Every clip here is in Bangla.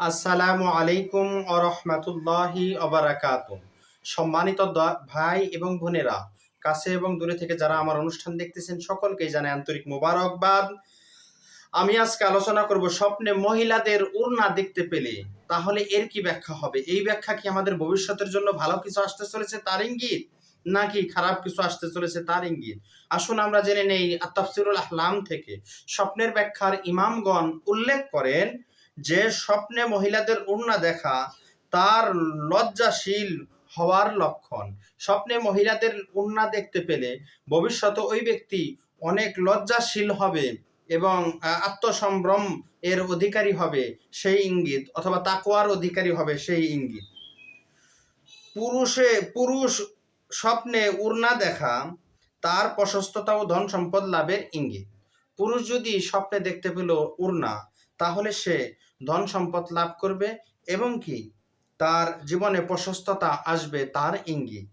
আসসালামু আলাইকুম ওয়া রাহমাতুল্লাহি ওয়া বারাকাতুহু। সম্মানিত ভাই এবং বোনেরা, কাছে এবং দূরে থেকে যারা আমার অনুষ্ঠান দেখতেছেন সকলকেই জানাই আন্তরিক মোবারকবাদ। আমি আজকে আলোচনা করব স্বপ্নে মহিলাদের ওড়না দেখতে পেলে তাহলে এর কি ব্যাখ্যা হবে। এই ব্যাখ্যা কি আমাদের ভবিষ্যতের জন্য ভালো কিছু আসতে চলেছে তার ইঙ্গিত, নাকি খারাপ কিছু আসতে চলেছে তার ইঙ্গিত? আসুন আমরা জেনে নেই তাফসীরুল আহলাম থেকে। স্বপ্নের ব্যাখ্যার ইমামগণ উল্লেখ করেন যে স্বপ্নে মহিলাদের ওড়না দেখা তার লজ্জাশীল হওয়ার লক্ষণ। স্বপ্নে মহিলাদের ওড়না দেখতে পেলে ভবিষ্যতে ওই ব্যক্তি অনেক লজ্জাশীল হবে এবং আত্মসম্ভ্রম এর অধিকারী হবে সেই ইঙ্গিত, অথবা তাকওয়ার অধিকারী হবে সেই ইঙ্গিত। পুরুষ স্বপ্নে ওড়না দেখা তার প্রশস্ততা ও ধন সম্পদ লাভের ইঙ্গিত। পুরুষ যদি স্বপ্নে দেখতে পেল ওড়না, তাহলে সে ধন সম্পদ লাভ করবে এবং কি তার জীবনে প্রশস্ততা আসবে তার ইঙ্গিত।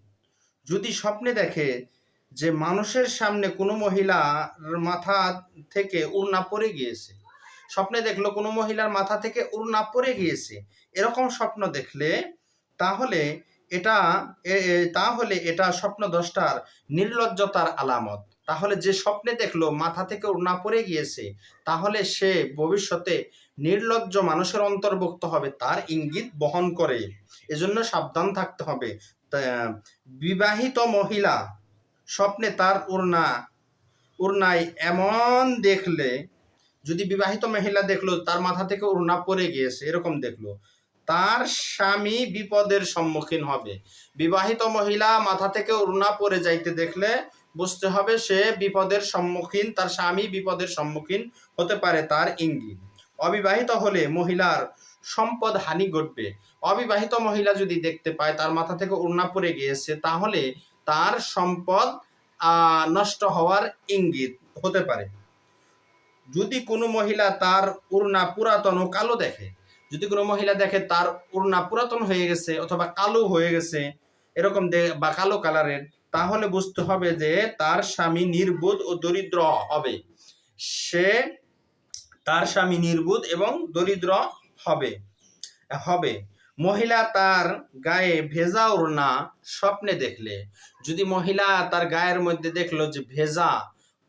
যদি স্বপ্নে দেখে যে মানুষের সামনে কোনো মহিলার মাথা থেকে ওড়না পড়ে গিয়েছে, স্বপ্নে দেখলো কোনো মহিলার মাথা থেকে ওড়না পড়ে গিয়েছে, এরকম স্বপ্ন দেখলে তাহলে এটা স্বপ্নদ্রষ্টার নির্লজ্জতার আলামত। তাহলে যে স্বপ্নে দেখলো মাথা থেকে ওড়না পড়ে গিয়েছে, তাহলে সে ভবিষ্যতে নির্লজ্জ মানুষের অন্তর্ভুক্ত হবে, তার ইঙ্গিত বহন করে। এজন্য সাবধান থাকতে হবে। বিবাহিত মহিলা স্বপ্নে তার ওড়নায় এমন দেখলে, যদি বিবাহিত মহিলা দেখলো তার মাথা থেকে ওড়না পড়ে গিয়েছে, এরকম দেখলো, তার স্বামী বিপদের সম্মুখীন হবে। বিবাহিত মহিলা মাথা থেকে ওড়না পড়ে যাইতে দেখলে বুঝতে হবে সে বিপদের সম্মুখীন, তার স্বামী বিপদের সম্মুখীন হতে পারে, তার ইঙ্গিত। অবিবাহিত হলে মহিলার সম্পদ হানি ঘটবে। অবিবাহিত মহিলা যদি দেখতে পায় তার মাথা থেকে ওড়না পড়ে গিয়েছে, তাহলে তার সম্পদ নষ্ট হওয়ার ইঙ্গিত হতে পারে। যদি কোনো মহিলা তার ওড়না পুরাতন ও কালো দেখে, যদি কোনো মহিলা দেখে তার ওড়না পুরাতন হয়ে গেছে অথবা কালো হয়ে গেছে এরকম বা কালো কালারের, তাহলে বুঝতে হবে যে তার স্বামী নির্বোধ ও দরিদ্র হবে। তার স্বামী নির্বোধ এবং দরিদ্র হবে। মহিলা তার গায়ে ভেজা ওড়না স্বপ্নে দেখলে, যদি মহিলা তার গায়ের মধ্যে দেখলো যে ভেজা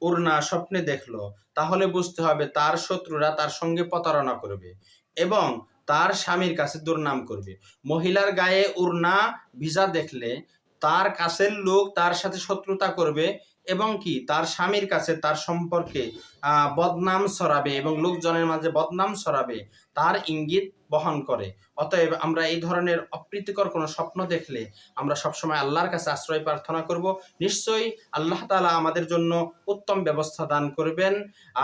ওড়না স্বপ্নে দেখলো, তাহলে বুঝতে হবে তার শত্রুরা তার সঙ্গে প্রতারণা করবে এবং তার স্বামীর কাছে দুর্নাম করবে। মহিলার গায়ে ওড়না ভিজা দেখলে তার কাছের লোক তার সাথে শত্রুতা করবে এবং কি তার স্বামীর কাছে তার সম্পর্কে বদনাম ছড়াবে এবং লোকজনের মাঝে বদনাম ছড়াবে, তার ইঙ্গিত বহন করে। অতএব আমরা এই ধরনের অপ্রীতিকর কোনো স্বপ্ন দেখলে আমরা সবসময় আল্লাহর কাছে আশ্রয় প্রার্থনা করব। নিশ্চয়ই আল্লাহ তাআলা আমাদের জন্য উত্তম ব্যবস্থা দান করবেন।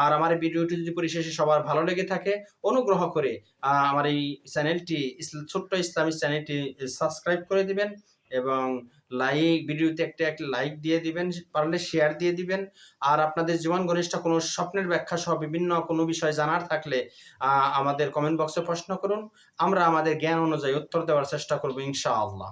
আর আমার এই ভিডিওটি যদি পরিশেষে সবার ভালো লেগে থাকে, অনুগ্রহ করে আমার এই চ্যানেলটি, ছোট্ট ইসলামিক চ্যানেলটি সাবস্ক্রাইব করে দিবেন এবং ভিডিওতে একটা লাইক দিয়ে দিবেন, পারলে শেয়ার দিয়ে দিবেন। আর আপনাদের জীবন ঘনিষ্ঠ কোনো স্বপ্নের ব্যাখ্যা সহ বিভিন্ন কোনো বিষয় জানার থাকলে আমাদের কমেন্ট বক্সে প্রশ্ন করুন, আমরা আমাদের জ্ঞান অনুযায়ী উত্তর দেওয়ার চেষ্টা করব ইনশাআল্লাহ।